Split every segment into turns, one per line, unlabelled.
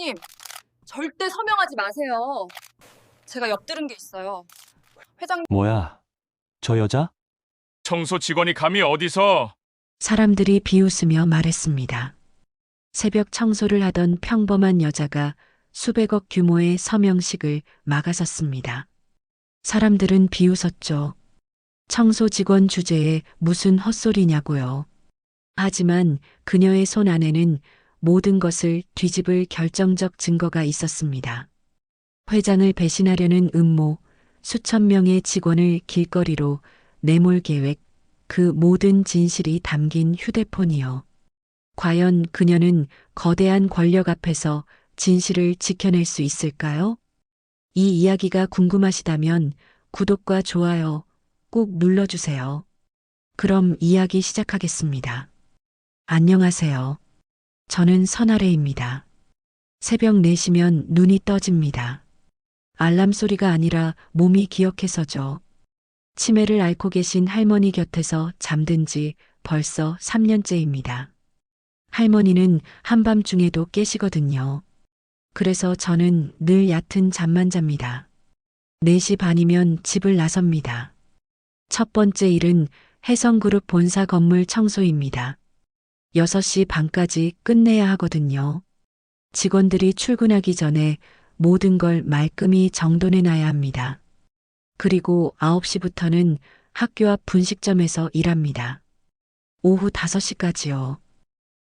회장님, 절대 서명하지 마세요. 제가 엿들은 게 있어요. 회장님,
뭐야, 저 여자?
청소 직원이 감히 어디서?
사람들이 비웃으며 말했습니다. 새벽 청소를 하던 평범한 여자가 수백억 규모의 서명식을 막아섰습니다. 사람들은 비웃었죠. 청소 직원 주제에 무슨 헛소리냐고요. 하지만 그녀의 손 안에는 모든 것을 뒤집을 결정적 증거가 있었습니다. 회장을 배신하려는 음모, 수천 명의 직원을 길거리로 내몰 계획, 그 모든 진실이 담긴 휴대폰이요. 과연 그녀는 거대한 권력 앞에서 진실을 지켜낼 수 있을까요? 이 이야기가 궁금하시다면 구독과 좋아요 꼭 눌러주세요. 그럼 이야기 시작하겠습니다. 안녕하세요. 저는 선아래입니다. 새벽 4시면 눈이 떠집니다. 알람 소리가 아니라 몸이 기억해서죠. 치매를 앓고 계신 할머니 곁에서 잠든 지 벌써 3년째입니다. 할머니는 한밤중에도 깨시거든요. 그래서 저는 늘 얕은 잠만 잡니다. 4시 반이면 집을 나섭니다. 첫 번째 일은 해성그룹 본사 건물 청소입니다. 6시 반까지 끝내야 하거든요. 직원들이 출근하기 전에 모든 걸 말끔히 정돈해 놔야 합니다. 그리고 9시부터는 학교 앞 분식점에서 일합니다. 오후 5시까지요.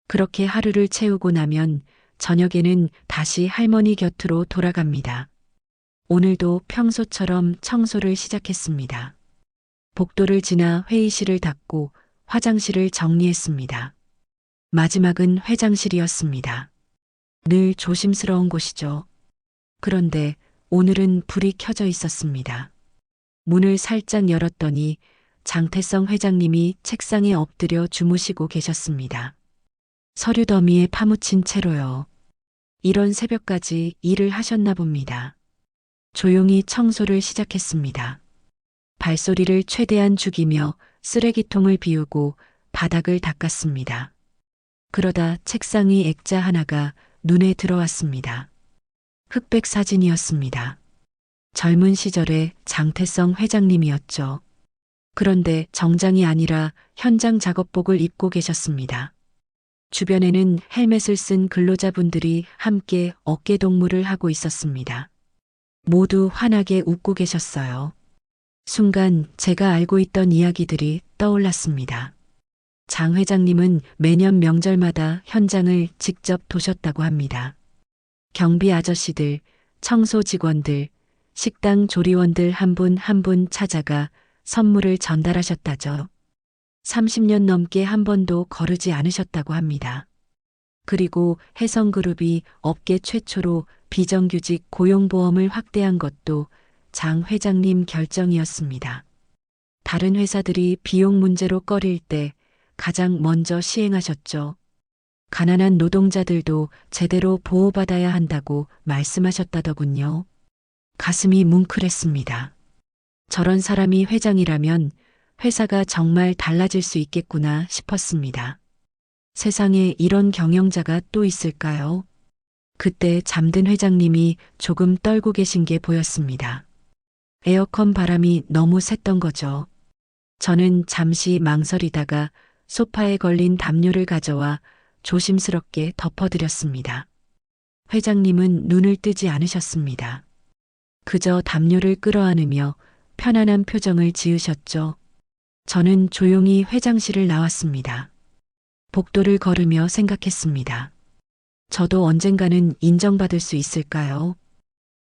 그렇게 하루를 채우고 나면 저녁에는 다시 할머니 곁으로 돌아갑니다. 오늘도 평소처럼 청소를 시작했습니다. 복도를 지나 회의실을 닫고 화장실을 정리했습니다. 마지막은 회장실이었습니다. 늘 조심스러운 곳이죠. 그런데 오늘은 불이 켜져 있었습니다. 문을 살짝 열었더니 장태성 회장님이 책상에 엎드려 주무시고 계셨습니다. 서류 더미에 파묻힌 채로요. 이런 새벽까지 일을 하셨나 봅니다. 조용히 청소를 시작했습니다. 발소리를 최대한 죽이며 쓰레기통을 비우고 바닥을 닦았습니다. 그러다 책상 위 액자 하나가 눈에 들어왔습니다. 흑백 사진이었습니다. 젊은 시절의 장태성 회장님이었죠. 그런데 정장이 아니라 현장 작업복을 입고 계셨습니다. 주변에는 헬멧을 쓴 근로자분들이 함께 어깨동무를 하고 있었습니다. 모두 환하게 웃고 계셨어요. 순간 제가 알고 있던 이야기들이 떠올랐습니다. 장 회장님은 매년 명절마다 현장을 직접 도셨다고 합니다. 경비 아저씨들, 청소 직원들, 식당 조리원들 한 분 한 분 찾아가 선물을 전달하셨다죠. 30년 넘게 한 번도 거르지 않으셨다고 합니다. 그리고 해성그룹이 업계 최초로 비정규직 고용보험을 확대한 것도 장 회장님 결정이었습니다. 다른 회사들이 비용 문제로 꺼릴 때 가장 먼저 시행하셨죠. 가난한 노동자들도 제대로 보호받아야 한다고 말씀하셨다더군요. 가슴이 뭉클했습니다. 저런 사람이 회장이라면 회사가 정말 달라질 수 있겠구나 싶었습니다. 세상에 이런 경영자가 또 있을까요? 그때 잠든 회장님이 조금 떨고 계신 게 보였습니다. 에어컨 바람이 너무 셌던 거죠. 저는 잠시 망설이다가 소파에 걸린 담요를 가져와 조심스럽게 덮어드렸습니다. 회장님은 눈을 뜨지 않으셨습니다. 그저 담요를 끌어안으며 편안한 표정을 지으셨죠. 저는 조용히 회장실을 나왔습니다. 복도를 걸으며 생각했습니다. 저도 언젠가는 인정받을 수 있을까요?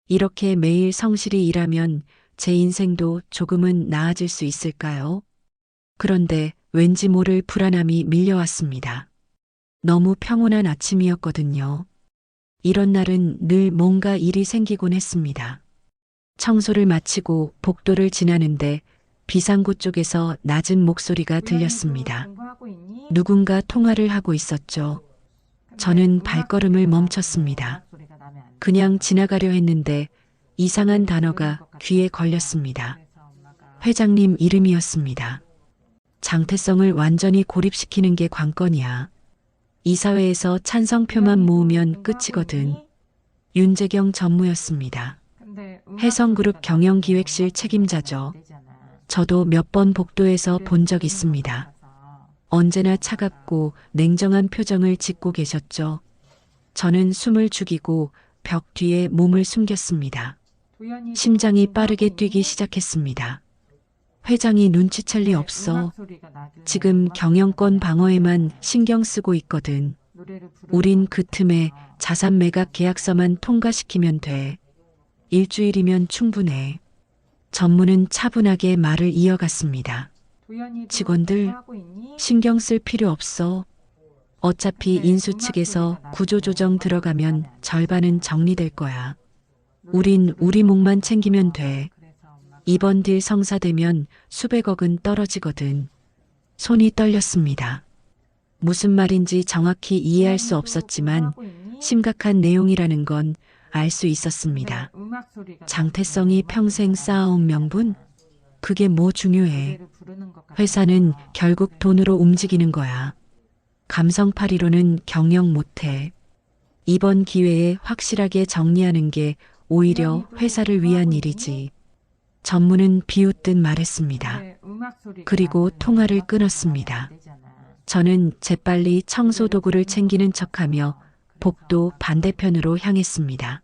이렇게 매일 성실히 일하면 제 인생도 조금은 나아질 수 있을까요? 그런데 왠지 모를 불안함이 밀려왔습니다. 너무 평온한 아침이었거든요. 이런 날은 늘 뭔가 일이 생기곤 했습니다. 청소를 마치고 복도를 지나는데 비상구 쪽에서 낮은 목소리가 들렸습니다. 누군가 통화를 하고 있었죠. 저는 발걸음을 멈췄습니다. 그냥 지나가려 했는데 이상한 단어가 귀에 걸렸습니다. 회장님 이름이었습니다. 장태성을 완전히 고립시키는 게 관건이야. 이사회에서 찬성표만 모으면 끝이거든. 윤재경 전무였습니다. 혜성그룹 경영기획실 책임자죠. 저도 몇 번 복도에서 본 적 있습니다. 언제나 차갑고 냉정한 표정을 짓고 계셨죠. 저는 숨을 죽이고 벽 뒤에 몸을 숨겼습니다. 심장이 빠르게 뛰기 시작했습니다. 회장이 눈치챌 리 없어. 지금 경영권 방어에만 신경 쓰고 있거든. 우린 그 틈에 자산 매각 계약서만 통과시키면 돼. 일주일이면 충분해. 전무는 차분하게 말을 이어갔습니다. 직원들 신경 쓸 필요 없어. 어차피 인수 측에서 구조조정 들어가면 절반은 정리될 거야. 우린 우리 몫만 챙기면 돼. 이번 딜 성사되면 수백억은 떨어지거든. 손이 떨렸습니다. 무슨 말인지 정확히 이해할 수 없었지만 심각한 내용이라는 건 알 수 있었습니다. 장태성이 평생 쌓아온 명분? 그게 뭐 중요해. 회사는 결국 돈으로 움직이는 거야. 감성파리로는 경영 못해. 이번 기회에 확실하게 정리하는 게 오히려 회사를 위한 일이지. 전무는 비웃듯 말했습니다. 그리고 통화를 끊었습니다. 저는 재빨리 청소 도구를 챙기는 척하며 복도 반대편으로 향했습니다.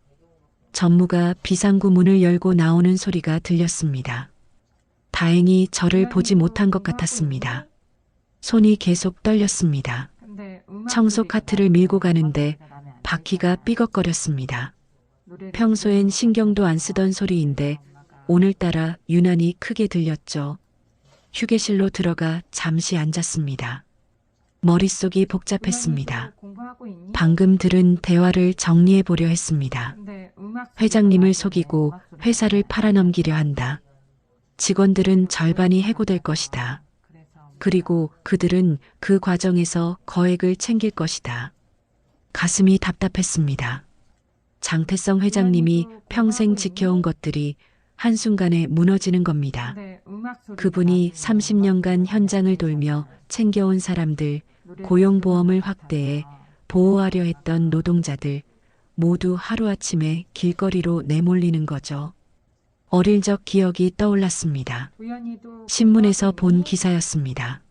전무가 비상구 문을 열고 나오는 소리가 들렸습니다. 다행히 저를 보지 못한 것 같았습니다. 손이 계속 떨렸습니다. 청소 카트를 밀고 가는데 바퀴가 삐걱거렸습니다. 평소엔 신경도 안 쓰던 소리인데 오늘따라 유난히 크게 들렸죠. 휴게실로 들어가 잠시 앉았습니다. 머릿속이 복잡했습니다. 방금 들은 대화를 정리해 보려 했습니다. 회장님을 속이고 회사를 팔아넘기려 한다. 직원들은 절반이 해고될 것이다. 그리고 그들은 그 과정에서 거액을 챙길 것이다. 가슴이 답답했습니다. 장태성 회장님이 평생 지켜온 것들이 한순간에 무너지는 겁니다. 그분이 30년간 현장을 돌며 챙겨온 사람들, 고용보험을 확대해 보호하려 했던 노동자들 모두 하루아침에 길거리로 내몰리는 거죠. 어릴 적 기억이 떠올랐습니다. 신문에서 본 기사였습니다.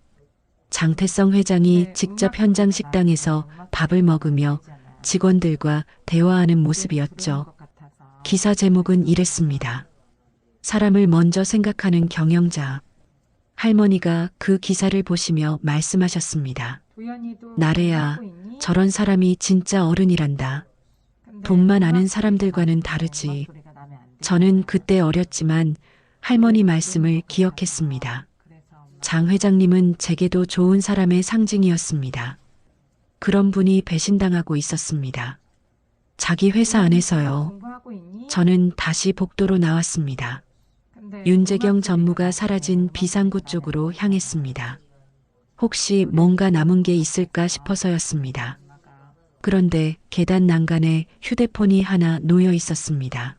장태성 회장이 직접 현장 식당에서 밥을 먹으며 직원들과 대화하는 모습이었죠. 기사 제목은 이랬습니다. 사람을 먼저 생각하는 경영자. 할머니가 그 기사를 보시며 말씀하셨습니다. 나래야, 저런 사람이 진짜 어른이란다. 돈만 아는 사람들과는 다르지. 저는 그때 어렸지만 할머니 말씀을 기억했습니다. 장 회장님은 제게도 좋은 사람의 상징이었습니다. 그런 분이 배신당하고 있었습니다. 자기 회사 안에서요. 저는 다시 복도로 나왔습니다. 윤재경 전무가 사라진 비상구 쪽으로 향했습니다. 혹시 뭔가 남은 게 있을까 싶어서였습니다. 그런데 계단 난간에 휴대폰이 하나 놓여 있었습니다.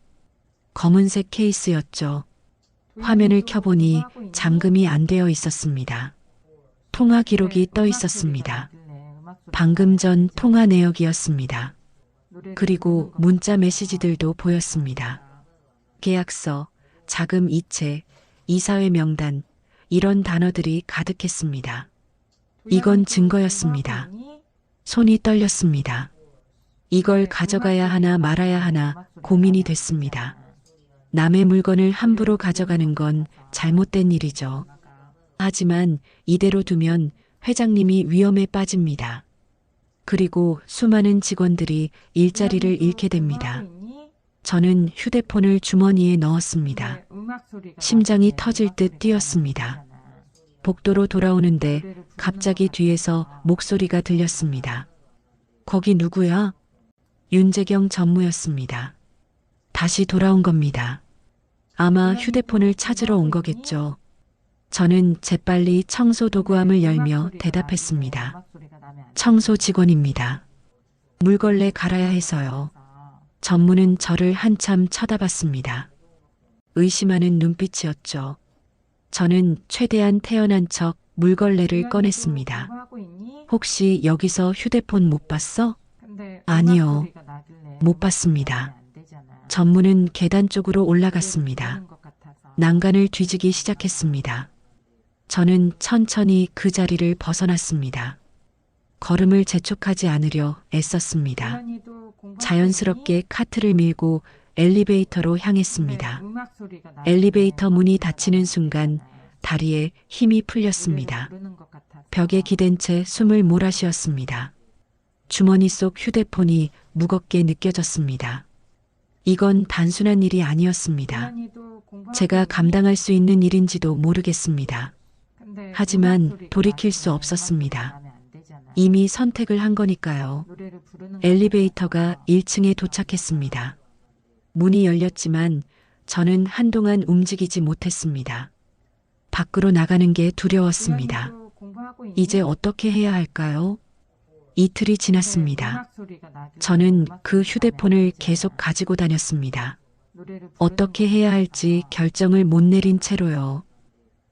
검은색 케이스였죠. 화면을 켜보니 잠금이 안 되어 있었습니다. 통화 기록이 떠 있었습니다. 방금 전 통화 내역이었습니다. 그리고 문자 메시지들도 보였습니다. 계약서, 자금 이체, 이사회 명단, 이런 단어들이 가득했습니다. 이건 증거였습니다. 손이 떨렸습니다. 이걸 가져가야 하나 말아야 하나 고민이 됐습니다. 남의 물건을 함부로 가져가는 건 잘못된 일이죠. 하지만 이대로 두면 회장님이 위험에 빠집니다. 그리고 수많은 직원들이 일자리를 잃게 됩니다. 저는 휴대폰을 주머니에 넣었습니다. 심장이 터질 듯 뛰었습니다. 복도로 돌아오는데 갑자기 뒤에서 목소리가 들렸습니다. 거기 누구야? 윤재경 전무였습니다. 다시 돌아온 겁니다. 아마 휴대폰을 찾으러 온 거겠죠. 저는 재빨리 청소 도구함을 열며 대답했습니다. 청소 직원입니다. 물걸레 갈아야 해서요. 전무는 저를 한참 쳐다봤습니다. 의심하는 눈빛이었죠. 저는 최대한 태연한 척 물걸레를 꺼냈습니다. 혹시 여기서 휴대폰 못 봤어? 아니요. 못 봤습니다. 전무는 계단 쪽으로 올라갔습니다. 난간을 뒤지기 시작했습니다. 저는 천천히 그 자리를 벗어났습니다. 걸음을 재촉하지 않으려 애썼습니다. 자연스럽게 카트를 밀고 엘리베이터로 향했습니다. 엘리베이터 문이 닫히는 순간 다리에 힘이 풀렸습니다. 벽에 기댄 채 숨을 몰아쉬었습니다. 주머니 속 휴대폰이 무겁게 느껴졌습니다. 이건 단순한 일이 아니었습니다. 제가 감당할 수 있는 일인지도 모르겠습니다. 하지만 돌이킬 수 없었습니다. 이미 선택을 한 거니까요. 엘리베이터가 1층에 도착했습니다. 문이 열렸지만 저는 한동안 움직이지 못했습니다. 밖으로 나가는 게 두려웠습니다. 이제 어떻게 해야 할까요? 이틀이 지났습니다. 저는 그 휴대폰을 계속 가지고 다녔습니다. 어떻게 해야 할지 결정을 못 내린 채로요.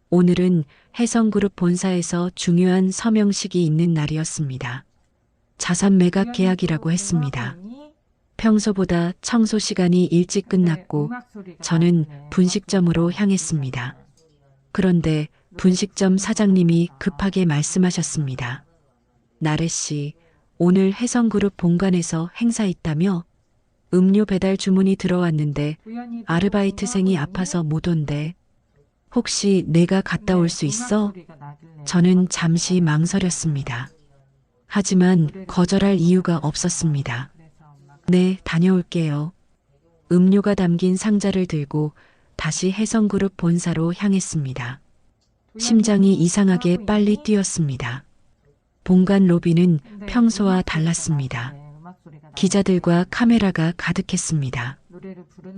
오늘은 혜성그룹 본사에서 중요한 서명식이 있는 날이었습니다. 자산 매각 계약이라고 했습니다. 평소보다 청소 시간이 일찍 끝났고 저는 분식점으로 향했습니다. 그런데 분식점 사장님이 급하게 말씀하셨습니다. 나래 씨, 오늘 혜성그룹 본관에서 행사 있다며? 음료 배달 주문이 들어왔는데 아르바이트생이 아파서 못 온대. 혹시 내가 갔다 올 수 있어? 저는 잠시 망설였습니다. 하지만 거절할 이유가 없었습니다. 네, 다녀올게요. 음료가 담긴 상자를 들고 다시 혜성그룹 본사로 향했습니다. 심장이 이상하게 빨리 뛰었습니다. 본관 로비는 평소와 달랐습니다. 기자들과 카메라가 가득했습니다.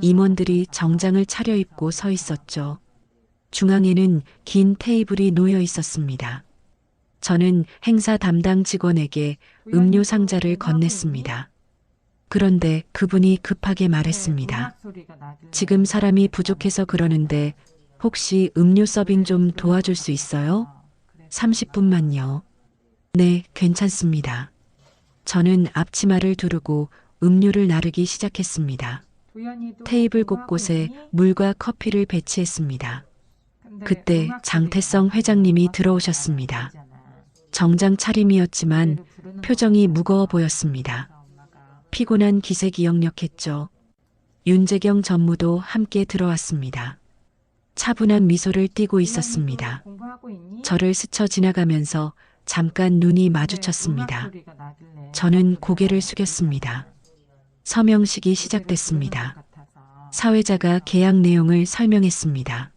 임원들이 정장을 차려입고 서 있었죠. 중앙에는 긴 테이블이 놓여 있었습니다. 저는 행사 담당 직원에게 음료 상자를 건넸습니다. 그런데 그분이 급하게 말했습니다. 지금 사람이 부족해서 그러는데 혹시 음료 서빙 좀 도와줄 수 있어요? 30분만요. 네, 괜찮습니다. 저는 앞치마를 두르고 음료를 나르기 시작했습니다. 테이블 곳곳에 물과 커피를 배치했습니다. 그때 장태성 회장님이 들어오셨습니다. 정장 차림이었지만 표정이 무거워 보였습니다. 피곤한 기색이 역력했죠. 윤재경 전무도 함께 들어왔습니다. 차분한 미소를 띠고 있었습니다. 저를 스쳐 지나가면서 잠깐 눈이 마주쳤습니다. 저는 고개를 숙였습니다. 서명식이 시작됐습니다. 사회자가 계약 내용을 설명했습니다.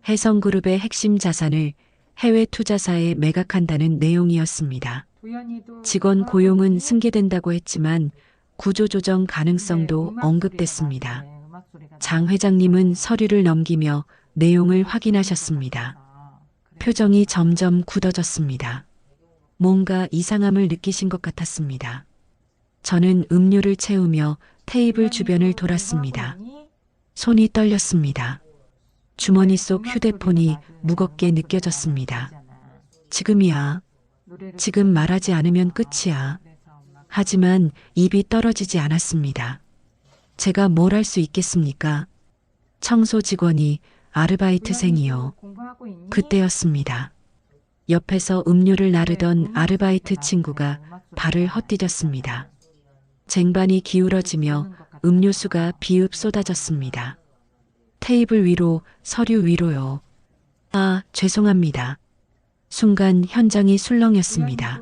혜성그룹의 핵심 자산을 해외 투자사에 매각한다는 내용이었습니다. 직원 고용은 승계된다고 했지만 구조조정 가능성도 언급됐습니다. 장 회장님은 서류를 넘기며 내용을 확인하셨습니다. 표정이 점점 굳어졌습니다. 뭔가 이상함을 느끼신 것 같았습니다. 저는 음료를 채우며 테이블 주변을 돌았습니다. 손이 떨렸습니다. 주머니 속 휴대폰이 무겁게 느껴졌습니다. 지금이야. 지금 말하지 않으면 끝이야. 하지만 입이 떨어지지 않았습니다. 제가 뭘 할 수 있겠습니까? 청소 직원이 아르바이트생이요. 그때였습니다. 옆에서 음료를 나르던 아르바이트 친구가 발을 헛디뎠습니다. 쟁반이 기울어지며 음료수가 비읍 쏟아졌습니다. 테이블 위로, 서류 위로요. 아, 죄송합니다. 순간 현장이 술렁였습니다.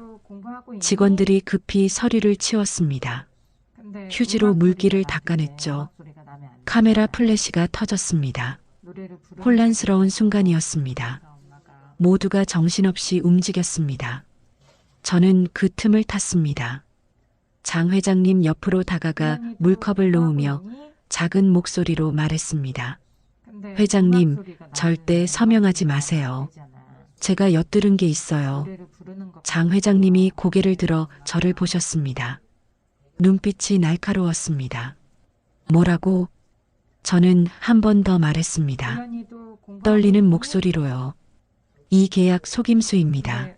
직원들이 급히 서류를 치웠습니다. 휴지로 물기를 닦아냈죠. 카메라 플래시가 터졌습니다. 혼란스러운 순간이었습니다. 모두가 정신없이 움직였습니다. 저는 그 틈을 탔습니다. 장 회장님 옆으로 다가가 물컵을 놓으며 작은 목소리로 말했습니다. 회장님, 절대 서명하지 마세요. 제가 엿들은 게 있어요. 장 회장님이 고개를 들어 저를 보셨습니다. 눈빛이 날카로웠습니다. 뭐라고? 저는 한 번 더 말했습니다. 떨리는 목소리로요. 이 계약 속임수입니다.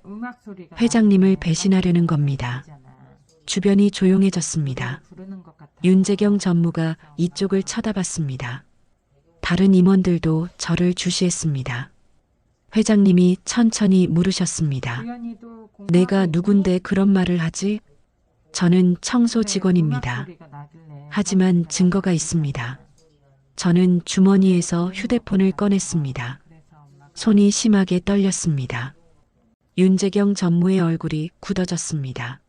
회장님을 배신하려는 겁니다. 주변이 조용해졌습니다. 윤재경 전무가 이쪽을 쳐다봤습니다. 다른 임원들도 저를 주시했습니다. 회장님이 천천히 물으셨습니다. 내가 누군데 그런 말을 하지? 저는 청소 직원입니다. 하지만 증거가 있습니다. 저는 주머니에서 휴대폰을 꺼냈습니다. 손이 심하게 떨렸습니다. 윤재경 전무의 얼굴이 굳어졌습니다.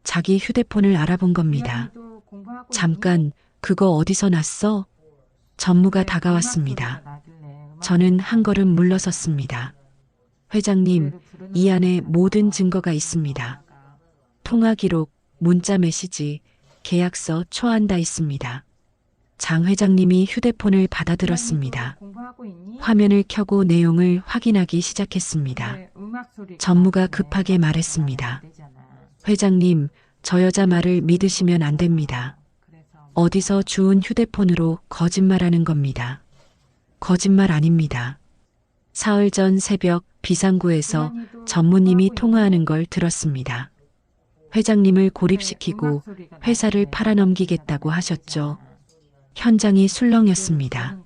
자기 휴대폰을 알아본 겁니다. 잠깐, 그거 어디서 났어? 전무가 다가왔습니다. 저는 한 걸음 물러섰습니다. 회장님, 이 안에 모든 증거가 있습니다. 통화 기록, 문자 메시지, 계약서, 초안 다 있습니다. 장 회장님이 휴대폰을 받아들었습니다. 화면을 켜고 내용을 확인하기 시작했습니다. 전무가 급하게 말했습니다. 회장님, 저 여자 말을 믿으시면 안 됩니다. 어디서 주운 휴대폰으로 거짓말하는 겁니다. 거짓말 아닙니다. 사흘 전 새벽 비상구에서 전무님이 통화하는 걸 들었습니다. 회장님을 고립시키고 회사를 팔아넘기겠다고 하셨죠. 현장이 술렁였습니다.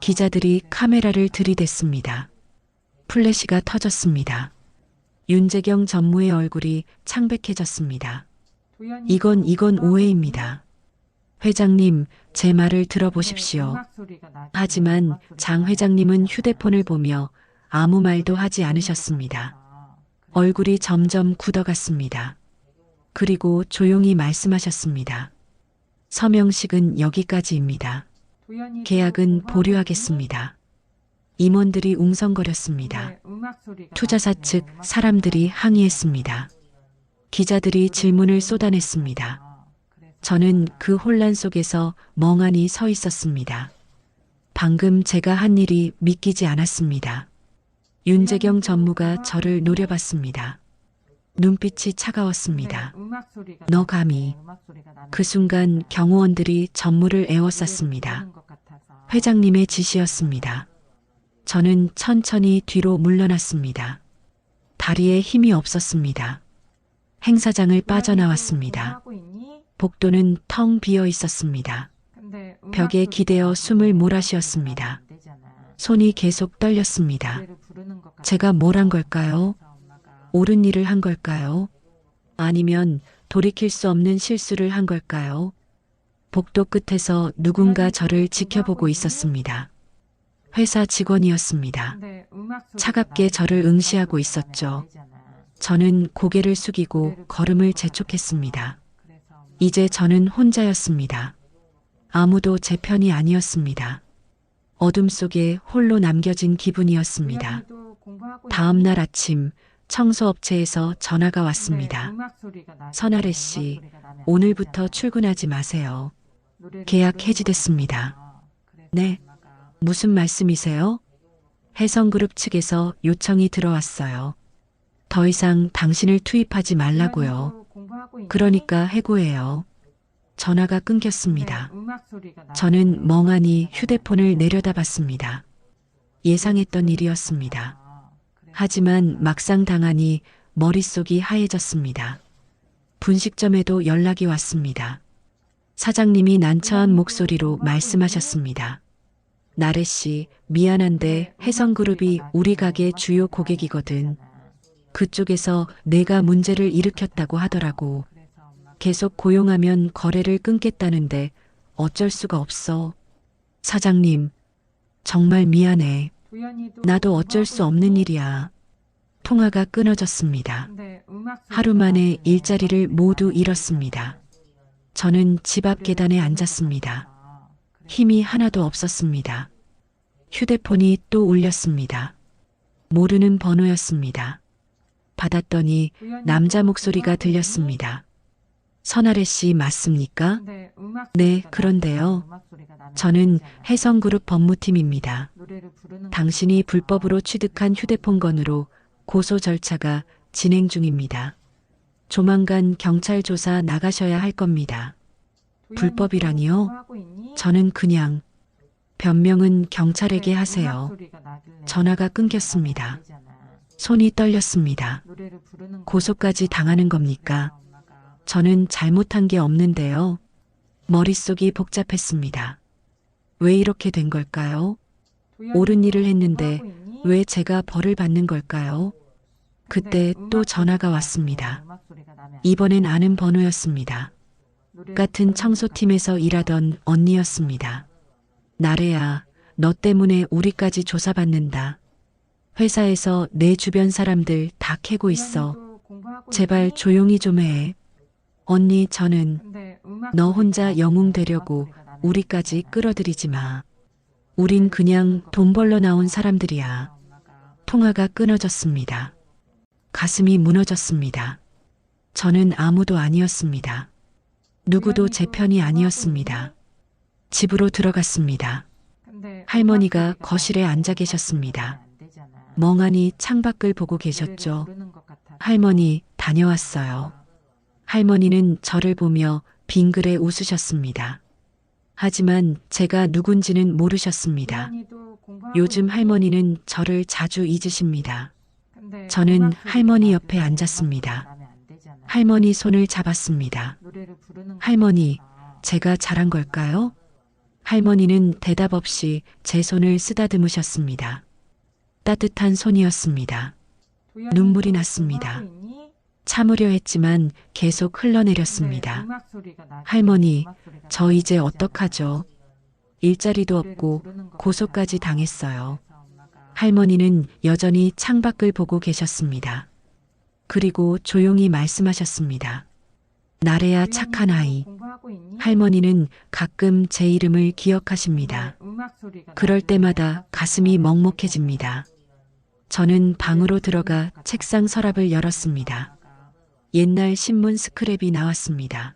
기자들이 카메라를 들이댔습니다. 플래시가 터졌습니다. 윤재경 전무의 얼굴이 창백해졌습니다. 이건 오해입니다. 회장님, 제 말을 들어보십시오. 하지만 장 회장님은 휴대폰을 보며 아무 말도 하지 않으셨습니다. 얼굴이 점점 굳어갔습니다. 그리고 조용히 말씀하셨습니다. 서명식은 여기까지입니다. 계약은 보류하겠습니다. 임원들이 웅성거렸습니다. 투자사 측 사람들이 항의했습니다. 기자들이 질문을 쏟아냈습니다. 저는 그 혼란 속에서 멍하니 서 있었습니다. 방금 제가 한 일이 믿기지 않았습니다. 윤재경 전무가 저를 노려봤습니다. 눈빛이 차가웠습니다. 너 감히. 그 순간 경호원들이 전무를 에워쌌습니다. 회장님의 지시였습니다. 저는 천천히 뒤로 물러났습니다. 다리에 힘이 없었습니다. 행사장을 빠져나왔습니다. 복도는 텅 비어 있었습니다. 벽에 기대어 숨을 몰아쉬었습니다. 손이 계속 떨렸습니다. 제가 뭘 한 걸까요? 옳은 일을 한 걸까요? 아니면 돌이킬 수 없는 실수를 한 걸까요? 복도 끝에서 누군가 저를 지켜보고 있었습니다. 회사 직원이었습니다. 차갑게 저를 응시하고 있었죠. 저는 고개를 숙이고 걸음을 재촉했습니다. 이제 저는 혼자였습니다. 아무도 제 편이 아니었습니다. 어둠 속에 홀로 남겨진 기분이었습니다. 다음 날 아침 청소업체에서 전화가 왔습니다. 선아래 씨, 오늘부터 출근하지 마세요. 계약 해지됐습니다. 네, 무슨 말씀이세요? 혜성그룹 측에서 요청이 들어왔어요. 더 이상 당신을 투입하지 말라고요. 그러니까 해고해요. 전화가 끊겼습니다. 저는 멍하니 휴대폰을 내려다봤습니다. 예상했던 일이었습니다. 하지만 막상 당하니 머릿속이 하얘졌습니다. 분식점에도 연락이 왔습니다. 사장님이 난처한 목소리로 말씀하셨습니다. 나래 씨, 미안한데 혜성그룹이 우리 가게 주요 고객이거든. 그쪽에서 내가 문제를 일으켰다고 하더라고. 계속 고용하면 거래를 끊겠다는데 어쩔 수가 없어. 사장님, 정말 미안해. 나도 어쩔 수 없는 일이야. 통화가 끊어졌습니다. 하루 만에 일자리를 모두 잃었습니다. 저는 집 앞 계단에 앉았습니다. 힘이 하나도 없었습니다. 휴대폰이 또 울렸습니다. 모르는 번호였습니다. 받았더니 남자 목소리가 들렸습니다. 선아래 씨 맞습니까? 네, 그런데요. 저는 혜성그룹 법무팀입니다. 당신이 불법으로 취득한 휴대폰 건으로 고소 절차가 진행 중입니다. 조만간 경찰 조사 나가셔야 할 겁니다. 불법이라니요? 저는 그냥 변명은 경찰에게 하세요. 전화가 끊겼습니다. 손이 떨렸습니다. 고소까지 당하는 겁니까? 저는 잘못한 게 없는데요. 머릿속이 복잡했습니다. 왜 이렇게 된 걸까요? 옳은 일을 했는데 왜 제가 벌을 받는 걸까요? 그때 또 전화가 왔습니다. 이번엔 아는 번호였습니다. 같은 청소팀에서 일하던 언니였습니다. 나래야, 너 때문에 우리까지 조사받는다. 회사에서 내 주변 사람들 다 캐고 있어. 제발 조용히 좀 해. 언니, 저는 너 혼자 영웅 되려고 우리까지 끌어들이지 마. 우린 그냥 돈 벌러 나온 사람들이야. 통화가 끊어졌습니다. 가슴이 무너졌습니다. 저는 아무도 아니었습니다. 누구도 제 편이 아니었습니다. 집으로 들어갔습니다. 할머니가 거실에 앉아 계셨습니다. 멍하니 창밖을 보고 계셨죠. 할머니, 다녀왔어요. 할머니는 저를 보며 빙그레 웃으셨습니다. 하지만 제가 누군지는 모르셨습니다. 요즘 할머니는 저를 자주 잊으십니다. 저는 할머니 옆에 앉았습니다. 할머니 손을 잡았습니다. 할머니, 제가 잘한 걸까요? 할머니는 대답 없이 제 손을 쓰다듬으셨습니다. 따뜻한 손이었습니다. 눈물이 났습니다. 참으려 했지만 계속 흘러내렸습니다. 할머니, 저 이제 어떡하죠? 일자리도 없고 고소까지 당했어요. 할머니는 여전히 창밖을 보고 계셨습니다. 그리고 조용히 말씀하셨습니다. 나래야, 착한 아이. 할머니는 가끔 제 이름을 기억하십니다. 그럴 때마다 가슴이 먹먹해집니다. 저는 방으로 들어가 책상 서랍을 열었습니다. 옛날 신문 스크랩이 나왔습니다.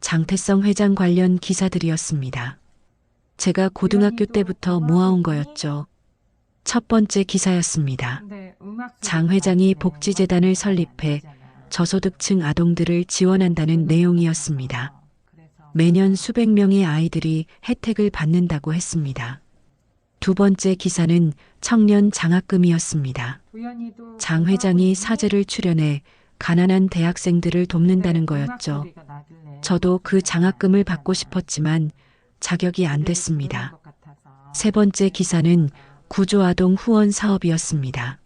장태성 회장 관련 기사들이었습니다. 제가 고등학교 때부터 모아온 거였죠. 첫 번째 기사였습니다. 장 회장이 복지재단을 설립해 저소득층 아동들을 지원한다는 내용이었습니다. 매년 수백 명의 아이들이 혜택을 받는다고 했습니다. 두 번째 기사는 청년 장학금이었습니다. 장 회장이 사제를 출연해 가난한 대학생들을 돕는다는 거였죠. 저도 그 장학금을 받고 싶었지만 자격이 안 됐습니다. 세 번째 기사는 구조아동 후원 사업이었습니다.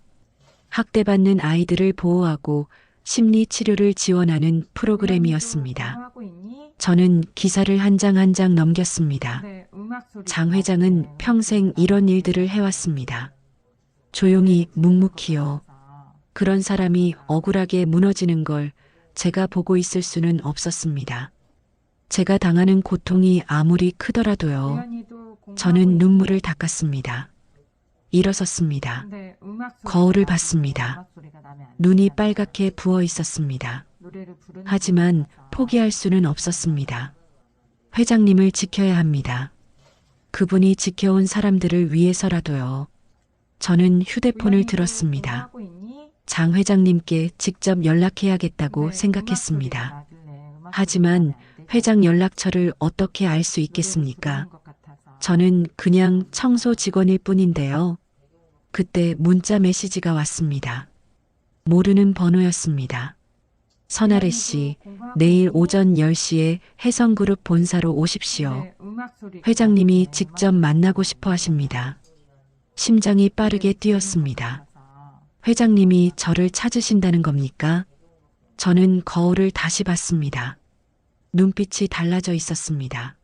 학대받는 아이들을 보호하고 심리치료를 지원하는 프로그램이었습니다. 저는 기사를 한 장 한 장 넘겼습니다. 장 회장은 평생 이런 일들을 해왔습니다. 조용히 묵묵히요. 그런 사람이 억울하게 무너지는 걸 제가 보고 있을 수는 없었습니다. 제가 당하는 고통이 아무리 크더라도요. 저는 눈물을 닦았습니다. 일어섰습니다. 거울을 봤습니다. 눈이 빨갛게 부어 있었습니다. 하지만 포기할 수는 없었습니다. 회장님을 지켜야 합니다. 그분이 지켜온 사람들을 위해서라도요. 저는 휴대폰을 들었습니다. 장 회장님께 직접 연락해야겠다고 생각했습니다. 하지만 회장 연락처를 어떻게 알 수 있겠습니까? 저는 그냥 청소 직원일 뿐인데요. 그때 문자 메시지가 왔습니다. 모르는 번호였습니다. 선아래 씨, 내일 오전 10시에 혜성그룹 본사로 오십시오. 회장님이 직접 만나고 싶어 하십니다. 심장이 빠르게 뛰었습니다. 회장님이 저를 찾으신다는 겁니까? 저는 거울을 다시 봤습니다. 눈빛이 달라져 있었습니다.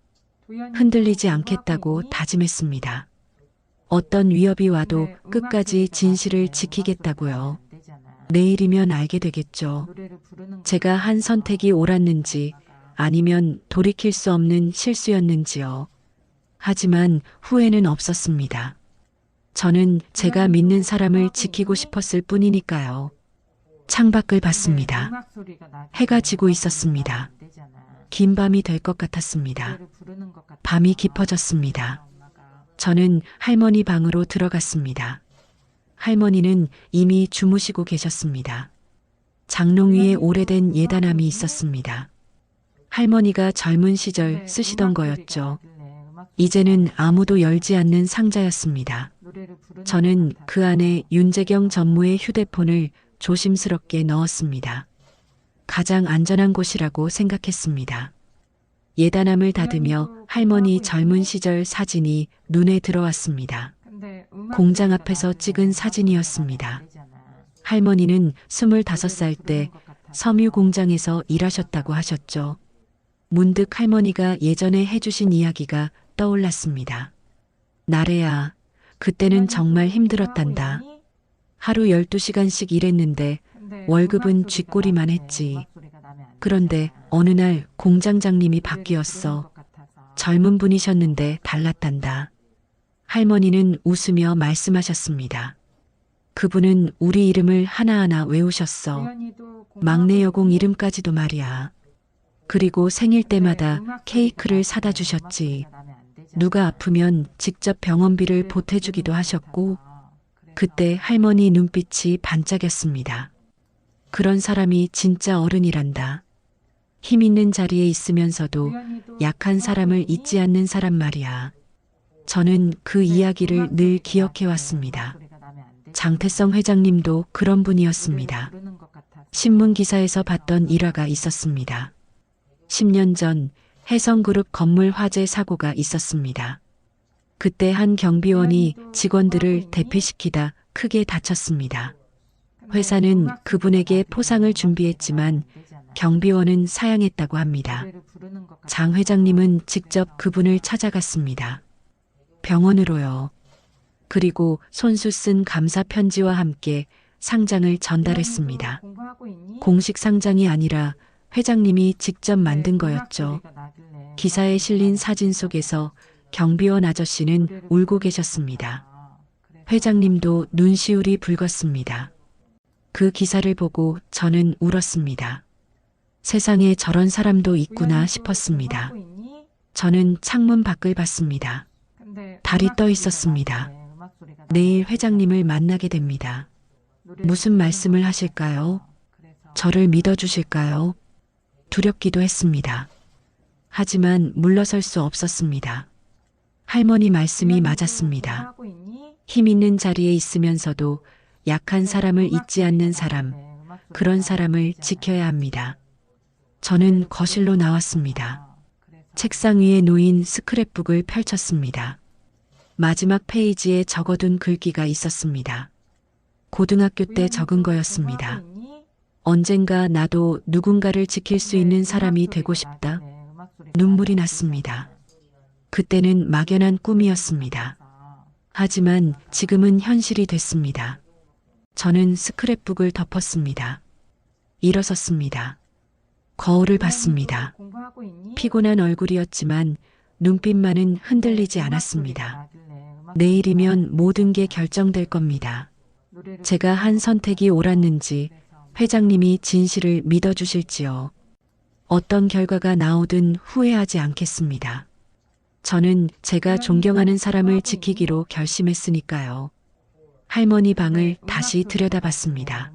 흔들리지 않겠다고 다짐했습니다. 어떤 위협이 와도 끝까지 진실을 지키겠다고요. 내일이면 알게 되겠죠. 제가 한 선택이 옳았는지 아니면 돌이킬 수 없는 실수였는지요. 하지만 후회는 없었습니다. 저는 제가 믿는 사람을 지키고 싶었을 뿐이니까요. 창밖을 봤습니다. 해가 지고 있었습니다. 긴 밤이 될 것 같았습니다. 밤이 깊어졌습니다. 저는 할머니 방으로 들어갔습니다. 할머니는 이미 주무시고 계셨습니다. 장롱 위에 오래된 예단함이 있었습니다. 할머니가 젊은 시절 쓰시던 거였죠. 이제는 아무도 열지 않는 상자였습니다. 저는 그 안에 윤재경 전무의 휴대폰을 조심스럽게 넣었습니다. 가장 안전한 곳이라고 생각했습니다. 예단함을 닫으며 할머니 젊은 시절 사진이 눈에 들어왔습니다. 공장 앞에서 찍은 사진이었습니다. 할머니는 25살 때 섬유 공장에서 일하셨다고 하셨죠. 문득 할머니가 예전에 해주신 이야기가 떠올랐습니다. 나래야, 그때는 정말 힘들었단다. 하루 12시간씩 일했는데 월급은 쥐꼬리만 했지. 그런데 어느 날 공장장님이 바뀌었어. 젊은 분이셨는데 달랐단다. 할머니는 웃으며 말씀하셨습니다. 그분은 우리 이름을 하나하나 외우셨어. 막내 여공 이름까지도 말이야. 그리고 생일 때마다 케이크를 사다 주셨지. 누가 아프면 직접 병원비를 보태주기도 하셨고, 그때 할머니 눈빛이 반짝였습니다. 그런 사람이 진짜 어른이란다. 힘 있는 자리에 있으면서도 약한 사람을 잊지 않는 사람 말이야. 저는 그 이야기를 늘 기억해 왔습니다. 장태성 회장님도 그런 분이었습니다. 신문 기사에서 봤던 일화가 있었습니다. 10년 전 해성그룹 건물 화재 사고가 있었습니다. 그때 한 경비원이 직원들을 대피시키다 크게 다쳤습니다. 회사는 그분에게 포상을 준비했지만 경비원은 사양했다고 합니다. 장 회장님은 직접 그분을 찾아갔습니다. 병원으로요. 그리고 손수 쓴 감사 편지와 함께 상장을 전달했습니다. 공식 상장이 아니라 회장님이 직접 만든 거였죠. 기사에 실린 사진 속에서 경비원 아저씨는 울고 계셨습니다. 회장님도 눈시울이 붉었습니다. 그 기사를 보고 저는 울었습니다. 세상에 저런 사람도 있구나 싶었습니다. 저는 창문 밖을 봤습니다. 달이 떠 있었습니다. 내일 회장님을 만나게 됩니다. 무슨 말씀을 하실까요? 저를 믿어주실까요? 두렵기도 했습니다. 하지만 물러설 수 없었습니다. 할머니 말씀이 맞았습니다. 힘 있는 자리에 있으면서도 약한 사람을 잊지 않는 사람, 그런 사람을 지켜야 합니다. 저는 거실로 나왔습니다. 책상 위에 놓인 스크랩북을 펼쳤습니다. 마지막 페이지에 적어둔 글귀가 있었습니다. 고등학교 때 적은 거였습니다. 언젠가 나도 누군가를 지킬 수 있는 사람이 되고 싶다. 눈물이 났습니다. 그때는 막연한 꿈이었습니다. 하지만 지금은 현실이 됐습니다. 저는 스크랩북을 덮었습니다. 일어섰습니다. 거울을 봤습니다. 피곤한 얼굴이었지만 눈빛만은 흔들리지 않았습니다. 내일이면 모든 게 결정될 겁니다. 제가 한 선택이 옳았는지 회장님이 진실을 믿어주실지요. 어떤 결과가 나오든 후회하지 않겠습니다. 저는 제가 존경하는 사람을 지키기로 결심했으니까요. 할머니 방을 다시 들여다봤습니다.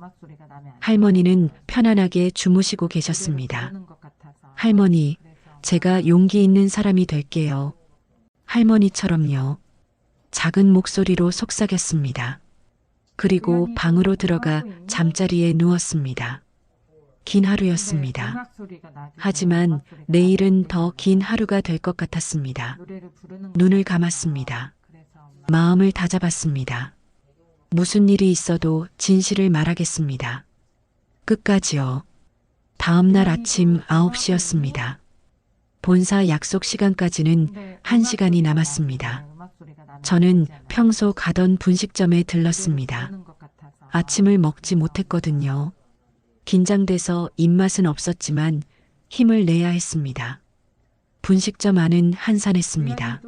할머니는 편안하게 주무시고 계셨습니다. 할머니, 제가 용기 있는 사람이 될게요. 할머니처럼요. 작은 목소리로 속삭였습니다. 그리고 방으로 들어가 잠자리에 누웠습니다. 긴 하루였습니다. 하지만 내일은 더 긴 하루가 될 것 같았습니다. 눈을 감았습니다. 마음을 다잡았습니다. 무슨 일이 있어도 진실을 말하겠습니다. 끝까지요. 다음 날 아침 9시였습니다. 본사 약속 시간까지는 1시간이 남았습니다. 저는 평소 가던 분식점에 들렀습니다. 아침을 먹지 못했거든요. 긴장돼서 입맛은 없었지만 힘을 내야 했습니다. 분식점 안은 한산했습니다.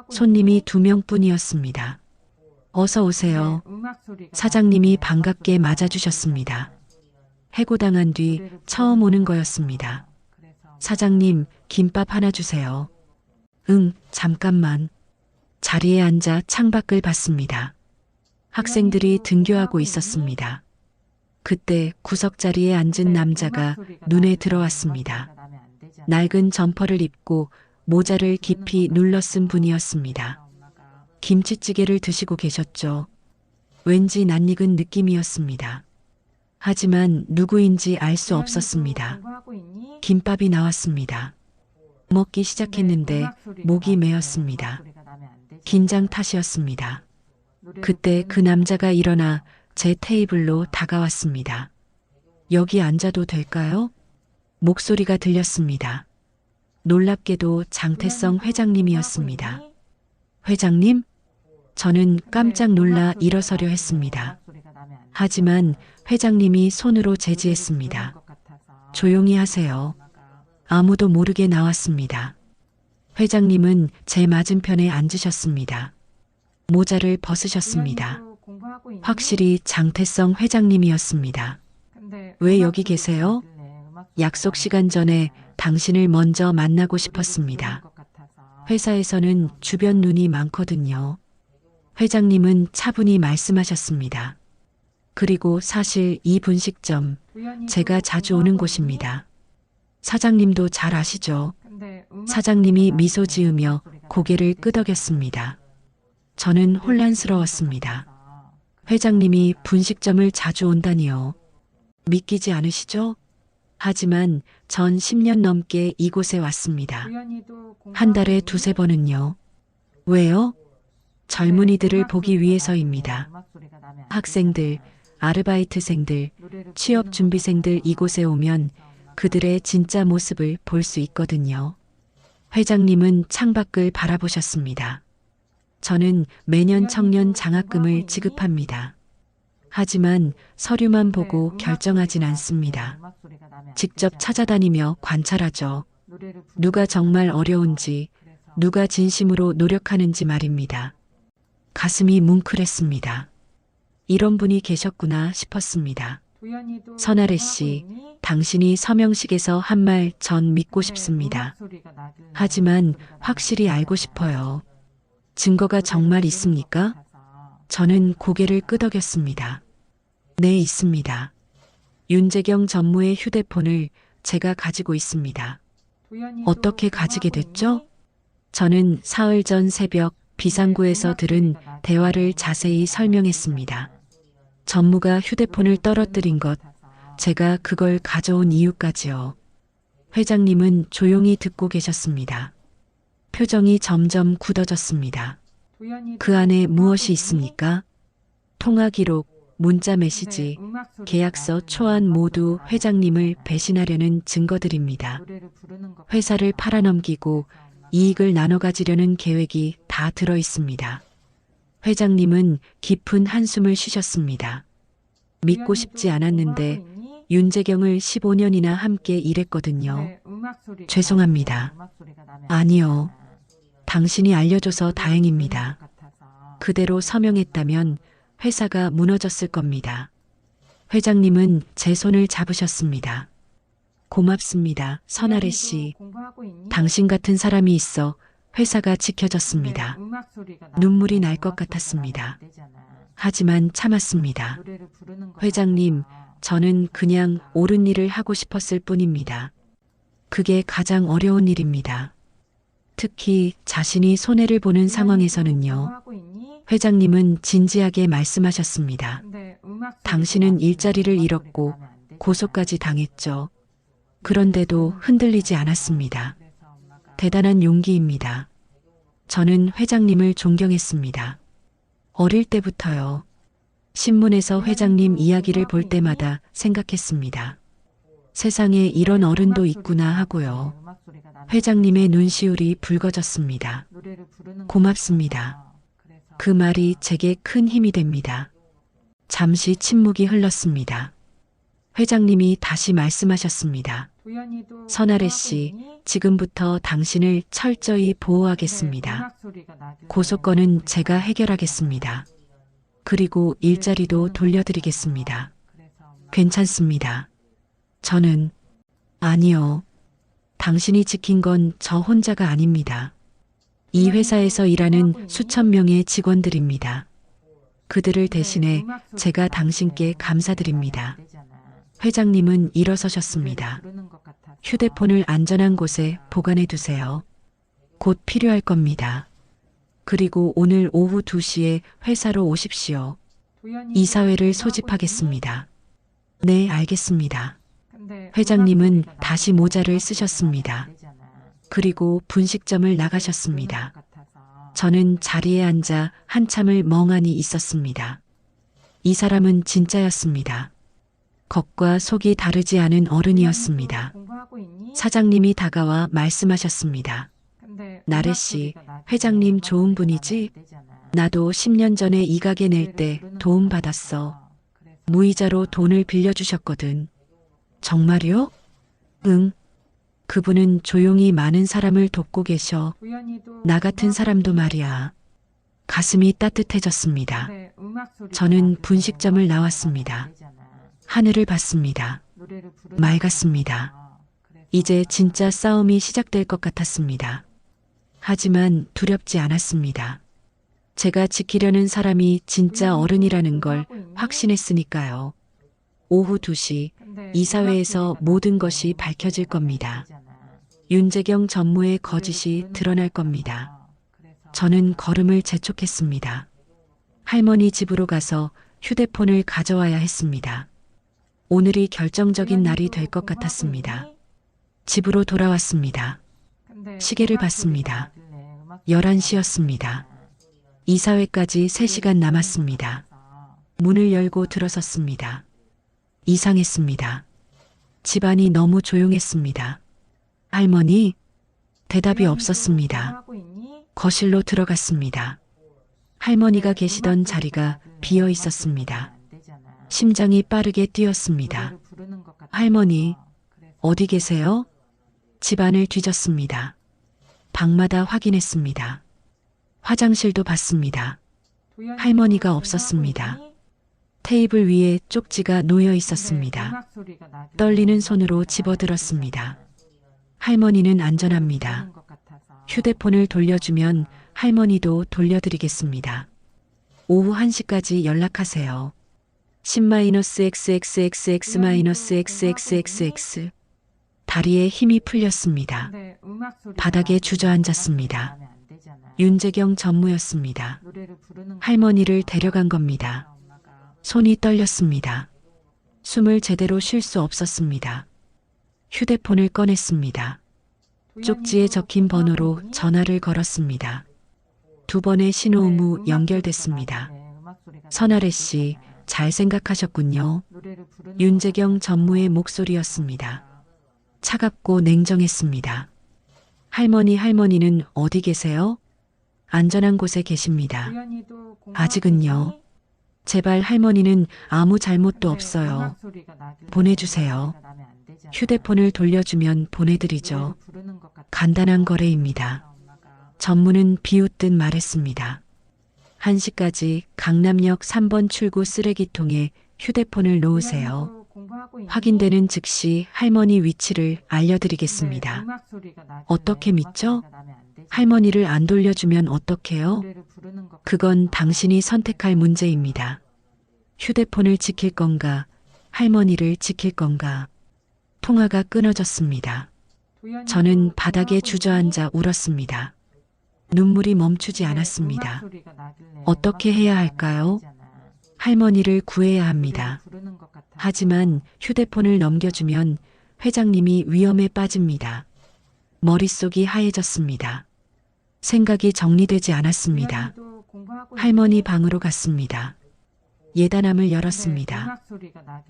손님이 2명뿐이었습니다. 어서 오세요. 사장님이 반갑게 맞아주셨습니다. 해고당한 뒤 처음 오는 거였습니다. 사장님, 김밥 하나 주세요. 응, 잠깐만. 자리에 앉아 창밖을 봤습니다. 학생들이 등교하고 있었습니다. 그때 구석자리에 앉은 남자가 눈에 들어왔습니다. 낡은 점퍼를 입고 모자를 깊이 눌러 쓴 분이었습니다. 김치찌개를 드시고 계셨죠. 왠지 낯익은 느낌이었습니다. 하지만 누구인지 알 수 없었습니다.
공부하고 있니?
김밥이 나왔습니다. 먹기 시작했는데 목이 메었습니다. 긴장 탓이었습니다. 그때 그 남자가 일어나 제 테이블로 다가왔습니다. 여기 앉아도 될까요? 목소리가 들렸습니다. 놀랍게도 장태성 회장님이었습니다. 회장님? 저는 깜짝 놀라 일어서려 했습니다. 하지만 회장님이 손으로 제지했습니다. 조용히 하세요. 아무도 모르게 나왔습니다. 회장님은 제 맞은편에 앉으셨습니다. 모자를 벗으셨습니다. 확실히 장태성 회장님이었습니다. 왜 여기 계세요? 약속 시간 전에 당신을 먼저 만나고 싶었습니다. 회사에서는 주변 눈이 많거든요. 회장님은 차분히 말씀하셨습니다. 그리고 사실 이 분식점 제가 자주 오는 곳입니다. 사장님도 잘 아시죠? 사장님이 미소 지으며 고개를 끄덕였습니다. 저는 혼란스러웠습니다. 회장님이 분식점을 자주 온다니요. 믿기지 않으시죠? 하지만 전 10년 넘게 이곳에 왔습니다. 한 달에 두세 번은요. 왜요? 젊은이들을 보기 위해서입니다. 학생들, 아르바이트생들, 취업준비생들 이곳에 오면 그들의 진짜 모습을 볼 수 있거든요. 회장님은 창밖을 바라보셨습니다. 저는 매년 청년 장학금을 지급합니다. 하지만 서류만 보고 결정하진 않습니다. 직접 찾아다니며 관찰하죠. 누가 정말 어려운지, 누가 진심으로 노력하는지 말입니다. 가슴이 뭉클했습니다. 이런 분이 계셨구나 싶었습니다. 선아래 씨, 당신이 서명식에서 한 말 전 믿고 싶습니다. 하지만 확실히 알고 싶어요. 증거가 정말 있습니까? 저는 고개를 끄덕였습니다. 네, 있습니다. 윤재경 전무의 휴대폰을 제가 가지고 있습니다. 어떻게 가지게 됐죠? 저는 사흘 전 새벽 비상구에서 들은 대화를 자세히 설명했습니다. 전무가 휴대폰을 떨어뜨린 것, 제가 그걸 가져온 이유까지요. 회장님은 조용히 듣고 계셨습니다. 표정이 점점 굳어졌습니다. 그 안에 무엇이 있습니까? 통화 기록, 문자 메시지, 계약서 초안 모두 회장님을 배신하려는 증거들입니다. 회사를 팔아넘기고 이익을 나눠 가지려는 계획이 다 들어 있습니다. 회장님은 깊은 한숨을 쉬셨습니다. 믿고 싶지 않았는데 윤재경을 15년이나 함께 일했거든요. 죄송합니다. 아니요. 당신이 알려줘서 다행입니다. 그대로 서명했다면 회사가 무너졌을 겁니다. 회장님은 제 손을 잡으셨습니다. 고맙습니다, 선아래 씨. 당신 같은 사람이 있어 회사가 지켜졌습니다. 눈물이 날 것 같았습니다. 하지만 참았습니다. 회장님, 저는 그냥 옳은 일을 하고 싶었을 뿐입니다. 그게 가장 어려운 일입니다. 특히 자신이 손해를 보는 상황에서는요. 회장님은 진지하게 말씀하셨습니다. 당신은 일자리를 잃었고 고소까지 당했죠. 그런데도 흔들리지 않았습니다. 대단한 용기입니다. 저는 회장님을 존경했습니다. 어릴 때부터요. 신문에서 회장님 이야기를 볼 때마다 생각했습니다. 세상에 이런 어른도 있구나 하고요. 회장님의 눈시울이 붉어졌습니다. 고맙습니다. 그 말이 제게 큰 힘이 됩니다. 잠시 침묵이 흘렀습니다. 회장님이 다시 말씀하셨습니다. 선아래 씨, 지금부터 당신을 철저히 보호하겠습니다. 고소건은 제가 해결하겠습니다. 그리고 일자리도 돌려드리겠습니다. 괜찮습니다. 저는 아니요. 당신이 지킨 건 저 혼자가 아닙니다. 이 회사에서 일하는 수천 명의 직원들입니다. 그들을 대신해 제가 당신께 감사드립니다. 회장님은 일어서셨습니다. 휴대폰을 안전한 곳에 보관해 두세요. 곧 필요할 겁니다. 그리고 오늘 오후 2시에 회사로 오십시오. 이사회를 소집하겠습니다. 네, 알겠습니다. 회장님은 다시 모자를 쓰셨습니다. 그리고 분식점을 나가셨습니다. 저는 자리에 앉아 한참을 멍하니 있었습니다. 이 사람은 진짜였습니다. 겉과 속이 다르지 않은 어른이었습니다. 사장님이 다가와 말씀하셨습니다. 나래 씨, 회장님 좋은 분이지? 나도 10년 전에 이 가게 낼 때 도움 받았어. 무이자로 돈을 빌려주셨거든. 정말요? 응. 그분은 조용히 많은 사람을 돕고 계셔. 나 같은 사람도 말이야. 가슴이 따뜻해졌습니다. 저는 분식점을 나왔습니다. 하늘을 봤습니다. 맑았습니다. 이제 진짜 싸움이 시작될 것 같았습니다. 하지만 두렵지 않았습니다. 제가 지키려는 사람이 진짜 어른이라는 걸 확신했으니까요. 오후 2시 이사회에서 모든 것이 밝혀질 겁니다. 윤재경 전무의 거짓이 드러날 겁니다. 저는 걸음을 재촉했습니다. 할머니 집으로 가서 휴대폰을 가져와야 했습니다. 오늘이 결정적인 날이 될 것 같았습니다. 집으로 돌아왔습니다. 시계를 봤습니다. 11시였습니다. 이사회까지 3시간 남았습니다. 문을 열고 들어섰습니다. 이상했습니다. 집안이 너무 조용했습니다. 할머니, 대답이 없었습니다. 거실로 들어갔습니다. 할머니가 계시던 자리가 비어 있었습니다. 심장이 빠르게 뛰었습니다. 할머니, 어디 계세요? 집안을 뒤졌습니다. 방마다 확인했습니다. 화장실도 봤습니다. 할머니가 없었습니다. 테이블 위에 쪽지가 놓여 있었습니다. 떨리는 손으로 집어들었습니다. 할머니는 안전합니다. 휴대폰을 돌려주면 할머니도 돌려드리겠습니다. 오후 1시까지 연락하세요. 10-XXXX-XXXX. 다리에 힘이 풀렸습니다. 바닥에 주저앉았습니다. 윤재경 전무였습니다. 할머니를 데려간 겁니다. 손이 떨렸습니다. 숨을 제대로 쉴 수 없었습니다. 휴대폰을 꺼냈습니다. 쪽지에 적힌 번호로 전화를 걸었습니다. 2번의 신호음 후 연결됐습니다. 선아래 씨, 잘 생각하셨군요. 윤재경 전무의 목소리였습니다. 차갑고 냉정했습니다. 할머니는 어디 계세요? 안전한 곳에 계십니다. 아직은요. 제발 할머니는 아무 잘못도 없어요. 보내주세요. 휴대폰을 돌려주면 보내드리죠. 간단한 거래입니다. 전무는 비웃듯 말했습니다. 1시까지 강남역 3번 출구 쓰레기통에 휴대폰을 놓으세요. 확인되는 즉시 할머니 위치를 알려드리겠습니다. 어떻게 믿죠? 할머니를 안 돌려주면 어떡해요? 그건 당신이 선택할 문제입니다. 휴대폰을 지킬 건가, 할머니를 지킬 건가. 통화가 끊어졌습니다. 저는 바닥에 주저앉아 울었습니다. 눈물이 멈추지 않았습니다. 어떻게 해야 할까요? 할머니를 구해야 합니다. 하지만 휴대폰을 넘겨주면 회장님이 위험에 빠집니다. 머릿속이 하얘졌습니다. 생각이 정리되지 않았습니다. 할머니 방으로 갔습니다. 예단함을 열었습니다.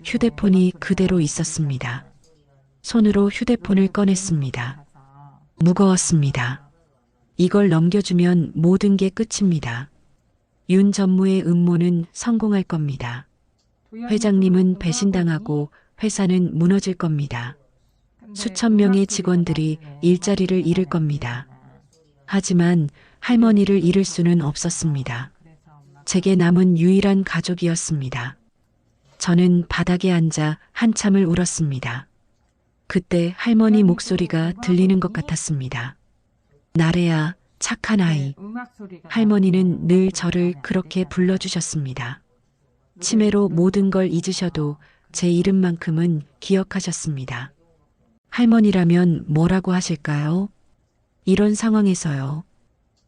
휴대폰이 그대로 있었습니다. 손으로 휴대폰을 꺼냈습니다. 무거웠습니다. 이걸 넘겨주면 모든 게 끝입니다. 윤 전무의 음모는 성공할 겁니다. 회장님은 배신당하고 회사는 무너질 겁니다. 수천 명의 직원들이 일자리를 잃을 겁니다. 하지만 할머니를 잃을 수는 없었습니다. 제게 남은 유일한 가족이었습니다. 저는 바닥에 앉아 한참을 울었습니다. 그때 할머니 목소리가 들리는 것 같았습니다. 나래야, 착한 아이. 할머니는 늘 저를 그렇게 불러주셨습니다. 치매로 모든 걸 잊으셔도 제 이름만큼은 기억하셨습니다. 할머니라면 뭐라고 하실까요? 이런 상황에서요.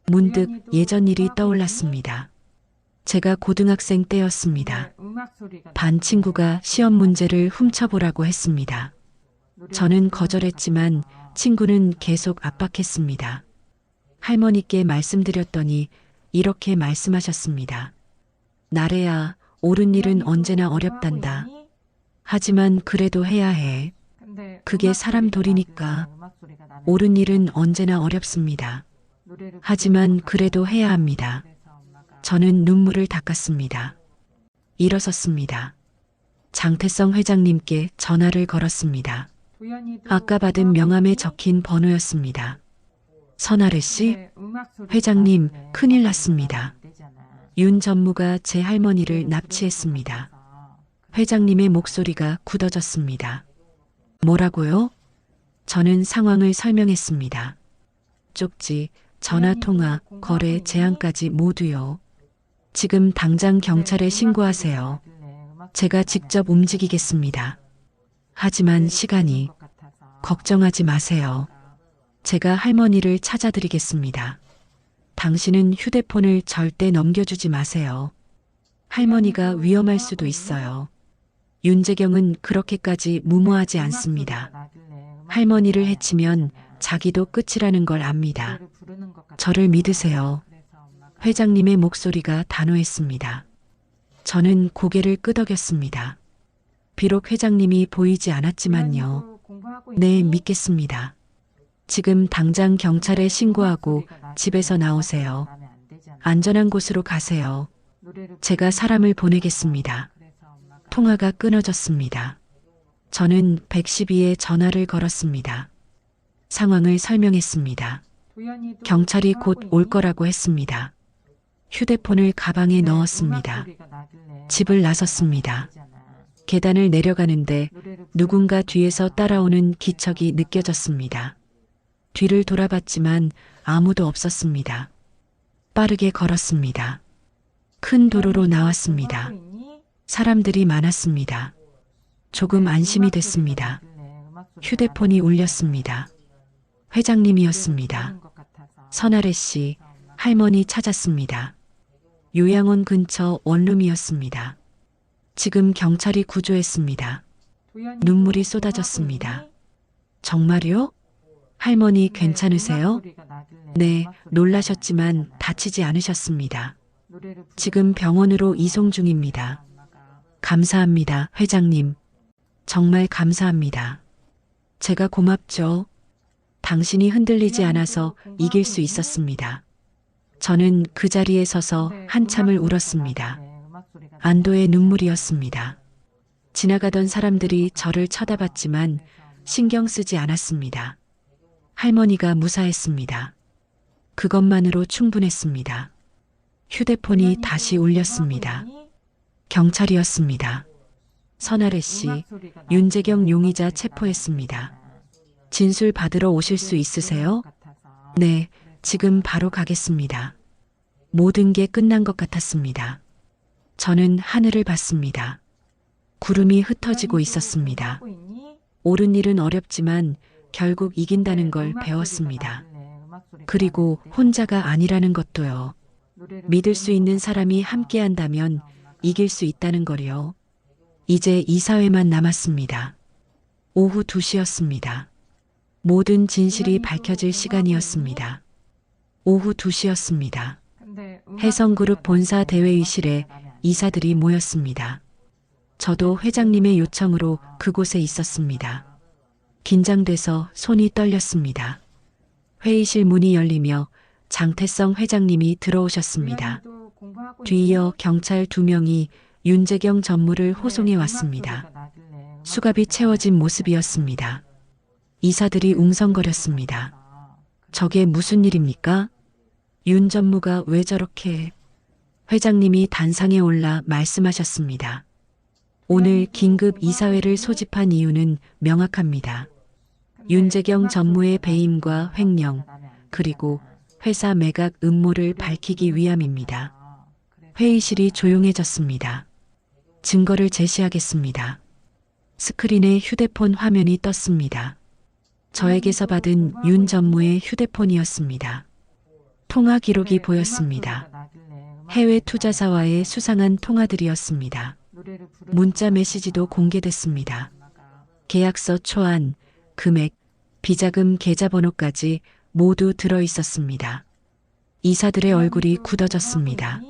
문득 예전 일이 떠올랐습니다. 제가 고등학생 때였습니다. 반 친구가 시험 문제를 훔쳐보라고 했습니다. 저는 거절했지만 친구는 계속 압박했습니다. 할머니께 말씀드렸더니 이렇게 말씀하셨습니다. 나래야, 옳은 일은 언제나 어렵단다. 하지만 그래도 해야 해. 그게 사람 도리니까. 옳은 일은 언제나 어렵습니다. 하지만 그래도 해야 합니다. 저는 눈물을 닦았습니다. 일어섰습니다. 장태성 회장님께 전화를 걸었습니다. 아까 받은 명함에 적힌 번호였습니다. 선아래 씨, 회장님, 큰일 났습니다. 윤 전무가 제 할머니를 납치했습니다. 회장님의 목소리가 굳어졌습니다. 뭐라고요? 저는 상황을 설명했습니다. 쪽지, 전화통화, 거래, 제안까지 모두요. 지금 당장 경찰에 신고하세요. 제가 직접 움직이겠습니다. 하지만 시간이. 걱정하지 마세요. 제가 할머니를 찾아드리겠습니다. 당신은 휴대폰을 절대 넘겨주지 마세요. 할머니가 위험할 수도 있어요. 윤재경은 그렇게까지 무모하지 않습니다. 할머니를 해치면 자기도 끝이라는 걸 압니다. 저를 믿으세요. 회장님의 목소리가 단호했습니다. 저는 고개를 끄덕였습니다. 비록 회장님이 보이지 않았지만요. 네, 믿겠습니다. 지금 당장 경찰에 신고하고 집에서 나오세요. 안전한 곳으로 가세요. 제가 사람을 보내겠습니다. 통화가 끊어졌습니다. 저는 112에 전화를 걸었습니다. 상황을 설명했습니다. 경찰이 곧 올 거라고 했습니다. 휴대폰을 가방에 넣었습니다. 집을 나섰습니다. 계단을 내려가는데 누군가 뒤에서 따라오는 기척이 느껴졌습니다. 뒤를 돌아봤지만 아무도 없었습니다. 빠르게 걸었습니다. 큰 도로로 나왔습니다. 사람들이 많았습니다. 조금 안심이 됐습니다. 휴대폰이 울렸습니다. 회장님이었습니다. 선아래 씨, 할머니 찾았습니다. 요양원 근처 원룸이었습니다. 지금 경찰이 구조했습니다. 눈물이 쏟아졌습니다. 정말요? 할머니 괜찮으세요? 네, 놀라셨지만 다치지 않으셨습니다. 지금 병원으로 이송 중입니다. 감사합니다, 회장님. 정말 감사합니다. 제가 고맙죠. 당신이 흔들리지 않아서 이길 수 있었습니다. 저는 그 자리에 서서 한참을 울었습니다. 안도의 눈물이었습니다. 지나가던 사람들이 저를 쳐다봤지만 신경 쓰지 않았습니다. 할머니가 무사했습니다. 그것만으로 충분했습니다. 휴대폰이 다시 울렸습니다. 경찰이었습니다. 선아래 씨, 윤재경 용의자 체포했습니다. 진술 받으러 오실 수 있으세요? 네, 지금 바로 가겠습니다. 모든 게 끝난 것 같았습니다. 저는 하늘을 봤습니다. 구름이 흩어지고 있었습니다. 옳은 일은 어렵지만 결국 이긴다는 걸 배웠습니다. 그리고 혼자가 아니라는 것도요. 믿을 수 있는 사람이 함께한다면 이길 수 있다는 거요. 이제 이사회만 남았습니다. 오후 2시였습니다. 모든 진실이 밝혀질 시간이었습니다. 오후 2시였습니다. 해성그룹 본사 대회의실에 이사들이 모였습니다. 저도 회장님의 요청으로 그곳에 있었습니다. 긴장돼서 손이 떨렸습니다. 회의실 문이 열리며 장태성 회장님이 들어오셨습니다. 뒤이어 경찰 2명이 윤재경 전무를 호송해 왔습니다. 수갑이 채워진 모습이었습니다. 이사들이 웅성거렸습니다. 저게 무슨 일입니까? 윤 전무가 왜 저렇게... 회장님이 단상에 올라 말씀하셨습니다. 오늘 긴급 이사회를 소집한 이유는 명확합니다. 윤재경 전무의 배임과 횡령, 그리고 회사 매각 음모를 밝히기 위함입니다. 회의실이 조용해졌습니다. 증거를 제시하겠습니다. 스크린에 휴대폰 화면이 떴습니다. 저에게서 받은 윤 전무의 휴대폰이었습니다. 통화 기록이 보였습니다. 해외 투자사와의 수상한 통화들이었습니다. 문자 메시지도 공개됐습니다. 계약서 초안, 금액, 비자금 계좌번호까지 모두 들어 있었습니다. 이사들의 얼굴이 굳어졌습니다.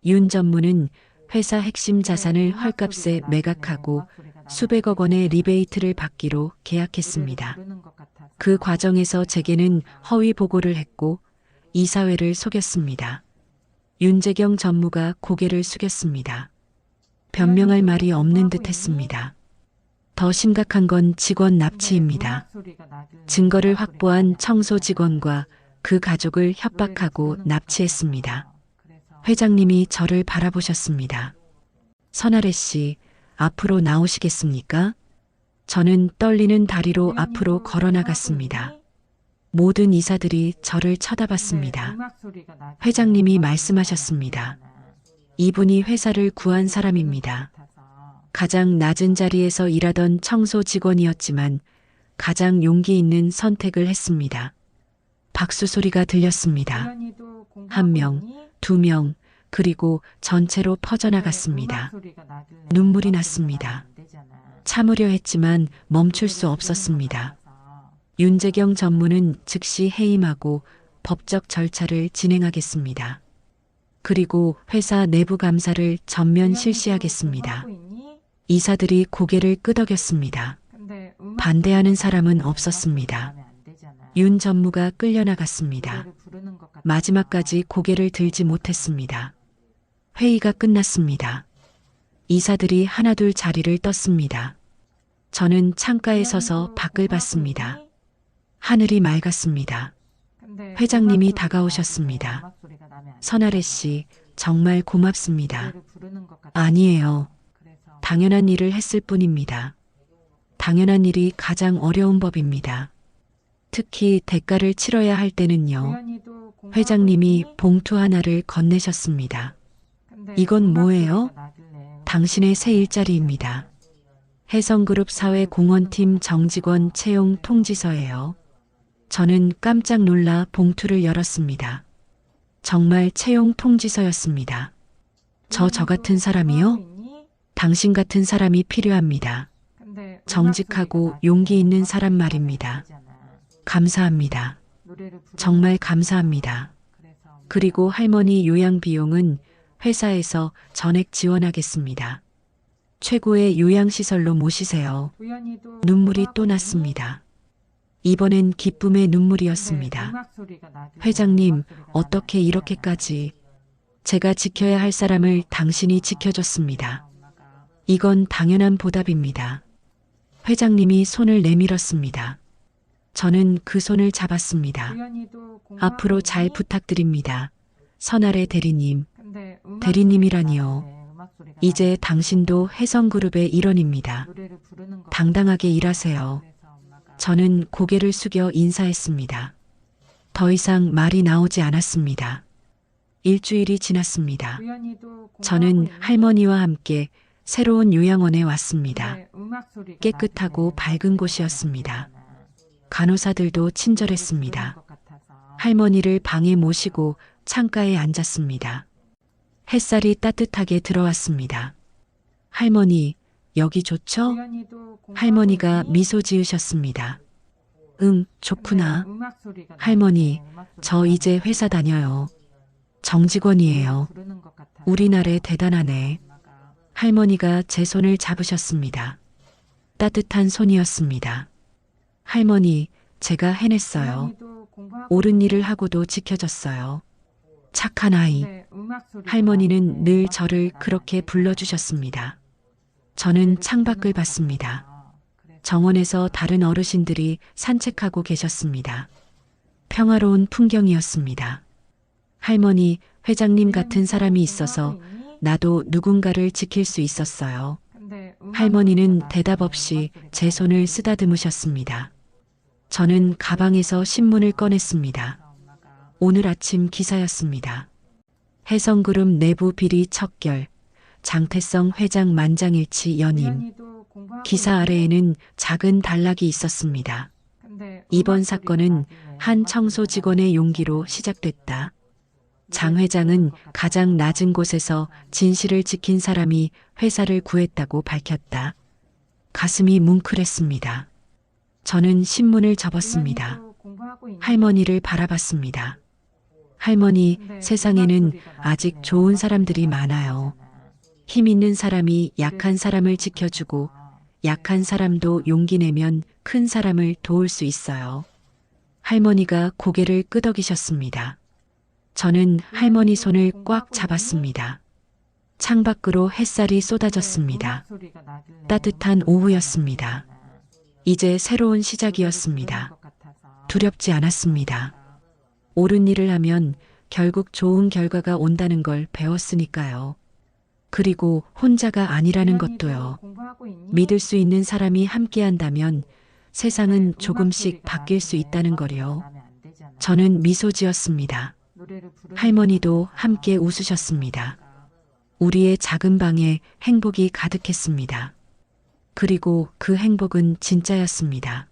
윤 전무는 회사 핵심 자산을 헐값에 매각하고 수백억 원의 리베이트를 받기로 계약했습니다. 그 과정에서 제게는 허위 보고를 했고 이사회를 속였습니다. 윤재경 전무가 고개를 숙였습니다. 변명할 말이 없는 듯 했습니다. 더 심각한 건 직원 납치입니다. 증거를 확보한 청소 직원과 그 가족을 협박하고 납치했습니다. 회장님이 저를 바라보셨습니다. 선아래 씨, 앞으로 나오시겠습니까? 저는 떨리는 다리로 앞으로 걸어나갔습니다. 모든 이사들이 저를 쳐다봤습니다. 회장님이 말씀하셨습니다. 이분이 회사를 구한 사람입니다. 가장 낮은 자리에서 일하던 청소 직원이었지만 가장 용기 있는 선택을 했습니다. 박수 소리가 들렸습니다. 1명, 2명, 그리고 전체로 퍼져나갔습니다. 눈물이 났습니다. 참으려 했지만 멈출 수 없었습니다. 윤재경 전무는 즉시 해임하고 법적 절차를 진행하겠습니다. 그리고 회사 내부 감사를 전면 실시하겠습니다. 이사들이 고개를 끄덕였습니다. 반대하는 사람은 없었습니다. 윤 전무가 끌려나갔습니다. 마지막까지 고개를 들지 못했습니다. 회의가 끝났습니다. 이사들이 하나둘 자리를 떴습니다. 저는 창가에 서서 밖을 봤습니다. 하늘이 맑았습니다. 회장님이 다가오셨습니다. 선아래 씨, 정말 고맙습니다. 아니에요. 당연한 일을 했을 뿐입니다. 당연한 일이 가장 어려운 법입니다. 특히 대가를 치러야 할 때는요. 회장님이 봉투 하나를 건네셨습니다. 이건 뭐예요? 당신의 새 일자리입니다. 해성그룹 사회공헌팀 정직원 채용 통지서예요. 저는 깜짝 놀라 봉투를 열었습니다. 정말 채용 통지서였습니다. 저 같은 사람이요? 당신 같은 사람이 필요합니다. 정직하고 용기 있는 사람 말입니다. 감사합니다. 정말 감사합니다. 그리고 할머니 요양 비용은 회사에서 전액 지원하겠습니다. 최고의 요양시설로 모시세요. 눈물이 또 났습니다. 이번엔 기쁨의 눈물이었습니다. 회장님, 어떻게 이렇게까지. 제가 지켜야 할 사람을 당신이 지켜줬습니다. 이건 당연한 보답입니다. 회장님이 손을 내밀었습니다. 저는 그 손을 잡았습니다. 앞으로 잘 부탁드립니다. 선아래 대리님. 대리님이라니요. 이제 당신도 해성그룹의 일원입니다. 당당하게 일하세요. 저는 고개를 숙여 인사했습니다. 더 이상 말이 나오지 않았습니다. 일주일이 지났습니다. 저는 할머니와 함께 새로운 요양원에 왔습니다. 깨끗하고 밝은 곳이었습니다. 간호사들도 친절했습니다. 할머니를 방에 모시고 창가에 앉았습니다. 햇살이 따뜻하게 들어왔습니다. 할머니, 여기 좋죠? 할머니가 미소 지으셨습니다. 응, 좋구나. 할머니, 저 이제 회사 다녀요. 정직원이에요. 우리나라에 대단하네. 할머니가 제 손을 잡으셨습니다. 따뜻한 손이었습니다. 할머니, 제가 해냈어요. 옳은 일을 하고도 지켜줬어요. 착한 아이. 할머니는 늘 저를 그렇게 불러주셨습니다. 저는 창밖을 봤습니다. 정원에서 다른 어르신들이 산책하고 계셨습니다. 평화로운 풍경이었습니다. 할머니, 회장님 같은 사람이 있어서 나도 누군가를 지킬 수 있었어요. 할머니는 대답 없이 제 손을 쓰다듬으셨습니다. 저는 가방에서 신문을 꺼냈습니다. 오늘 아침 기사였습니다. 해성그룹 내부 비리 척결, 장태성 회장 만장일치 연임. 기사 아래에는 작은 단락이 있었습니다. 이번 사건은 한 청소 직원의 용기로 시작됐다. 장 회장은 가장 낮은 곳에서 진실을 지킨 사람이 회사를 구했다고 밝혔다. 가슴이 뭉클했습니다. 저는 신문을 접었습니다. 할머니를 바라봤습니다. 할머니, 세상에는 아직 좋은 사람들이 많아요. 힘 있는 사람이 약한 사람을 지켜주고 약한 사람도 용기 내면 큰 사람을 도울 수 있어요. 할머니가 고개를 끄덕이셨습니다. 저는 할머니 손을 꽉 잡았습니다. 창밖으로 햇살이 쏟아졌습니다. 따뜻한 오후였습니다. 이제 새로운 시작이었습니다. 두렵지 않았습니다. 옳은 일을 하면 결국 좋은 결과가 온다는 걸 배웠으니까요. 그리고 혼자가 아니라는 것도요. 믿을 수 있는 사람이 함께한다면 세상은 조금씩 바뀔 수 있다는 거요. 저는 미소 지었습니다. 할머니도 함께 웃으셨습니다. 우리의 작은 방에 행복이 가득했습니다. 그리고 그 행복은 진짜였습니다.